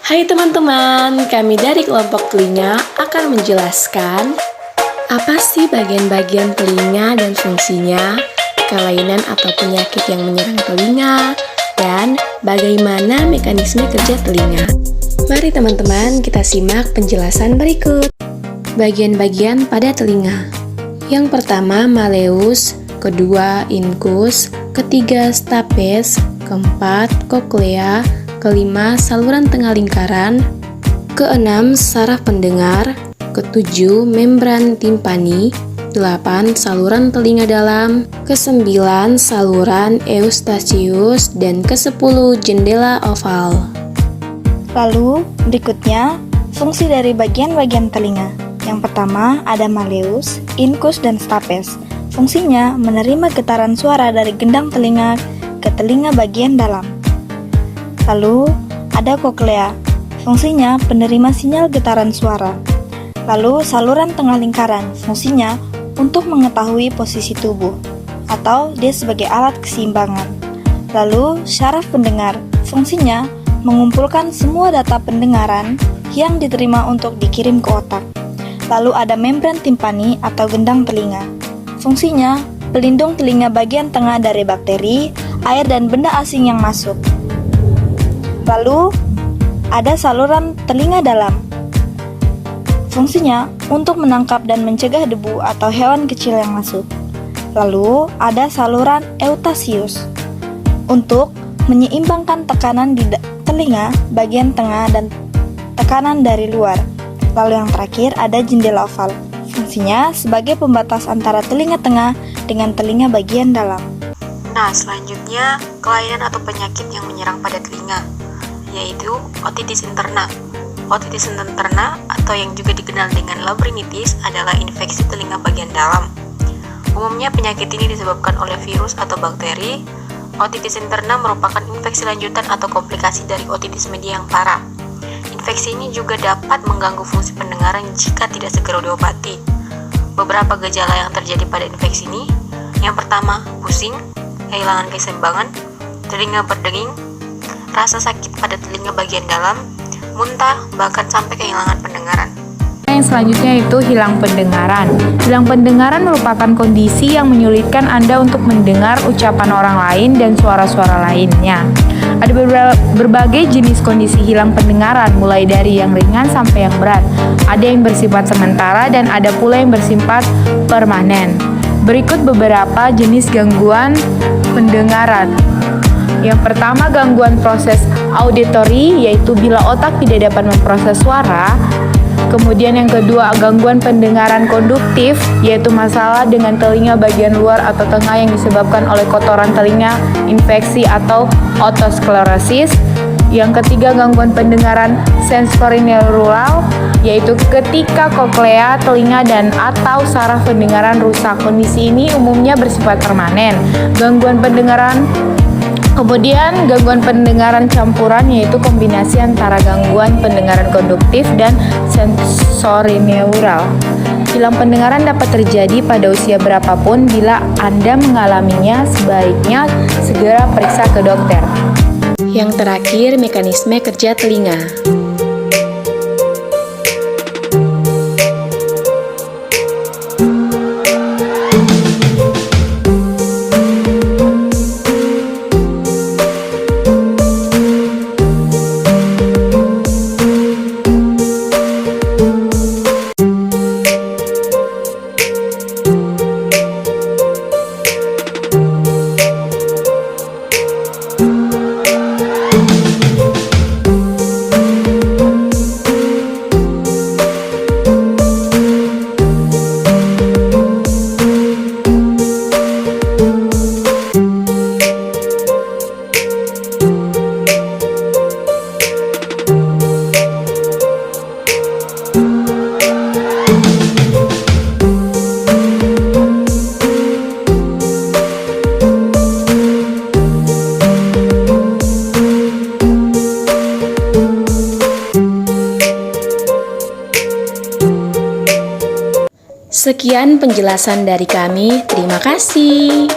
Hai teman-teman, kami dari kelompok telinga akan menjelaskan apa sih bagian-bagian telinga dan fungsinya, kelainan atau penyakit yang menyerang telinga, dan bagaimana mekanisme kerja telinga. Mari teman-teman kita simak penjelasan berikut. Bagian-bagian pada telinga. Yang pertama malleus, kedua incus, ketiga stapes, keempat cochlea, kelima saluran tengah lingkaran, keenam saraf pendengar, ketujuh membran timpani, 8 saluran telinga dalam, ke-9 saluran eustachius, dan ke-10 jendela oval. Lalu berikutnya fungsi dari bagian-bagian telinga. Yang pertama ada malleus, incus, dan stapes. Fungsinya menerima getaran suara dari gendang telinga ke telinga bagian dalam. Lalu ada cochlea. Fungsinya penerima sinyal getaran suara. Lalu saluran tengah lingkaran. Fungsinya untuk mengetahui posisi tubuh atau dia sebagai alat keseimbangan. Lalu syaraf pendengar. Fungsinya mengumpulkan semua data pendengaran yang diterima untuk dikirim ke otak. Lalu ada membran timpani atau gendang telinga. Fungsinya pelindung telinga bagian tengah dari bakteri, air, dan benda asing yang masuk. Lalu ada saluran telinga dalam. Fungsinya untuk menangkap dan mencegah debu atau hewan kecil yang masuk. Lalu ada saluran eustachius untuk menyeimbangkan tekanan di telinga bagian tengah dan tekanan dari luar. Lalu yang terakhir ada jendela oval. Fungsinya sebagai pembatas antara telinga tengah dengan telinga bagian dalam. Nah, selanjutnya kelainan atau penyakit yang menyerang pada telinga, yaitu otitis interna. Otitis interna atau yang juga dikenal dengan labyrinthis adalah infeksi telinga bagian dalam. Umumnya penyakit ini disebabkan oleh virus atau bakteri. Otitis interna merupakan infeksi lanjutan atau komplikasi dari otitis media yang parah. Infeksi ini juga dapat mengganggu fungsi pendengaran jika tidak segera diobati. Beberapa gejala yang terjadi pada infeksi ini, yang pertama, pusing, kehilangan keseimbangan, telinga berdenging, rasa sakit pada telinga bagian dalam, muntah, bahkan sampai kehilangan pendengaran. Yang selanjutnya itu hilang pendengaran. Hilang pendengaran merupakan kondisi yang menyulitkan Anda untuk mendengar ucapan orang lain dan suara-suara lainnya. Ada berbagai jenis kondisi hilang pendengaran, mulai dari yang ringan sampai yang berat. Ada yang bersifat sementara dan ada pula yang bersifat permanen. Berikut beberapa jenis gangguan pendengaran. Yang pertama, gangguan proses auditory, yaitu bila otak tidak dapat memproses suara. Kemudian yang kedua, gangguan pendengaran konduktif, yaitu masalah dengan telinga bagian luar atau tengah yang disebabkan oleh kotoran telinga, infeksi, atau otosklerosis. Yang ketiga, gangguan pendengaran sensorineural, yaitu ketika koklea, telinga, dan atau saraf pendengaran rusak. Kondisi ini umumnya bersifat permanen. Kemudian gangguan pendengaran campuran, yaitu kombinasi antara gangguan pendengaran konduktif dan sensorineural. Hilang pendengaran dapat terjadi pada usia berapapun. Bila Anda mengalaminya, sebaiknya segera periksa ke dokter. Yang terakhir, mekanisme kerja telinga. Sekian penjelasan dari kami. Terima kasih.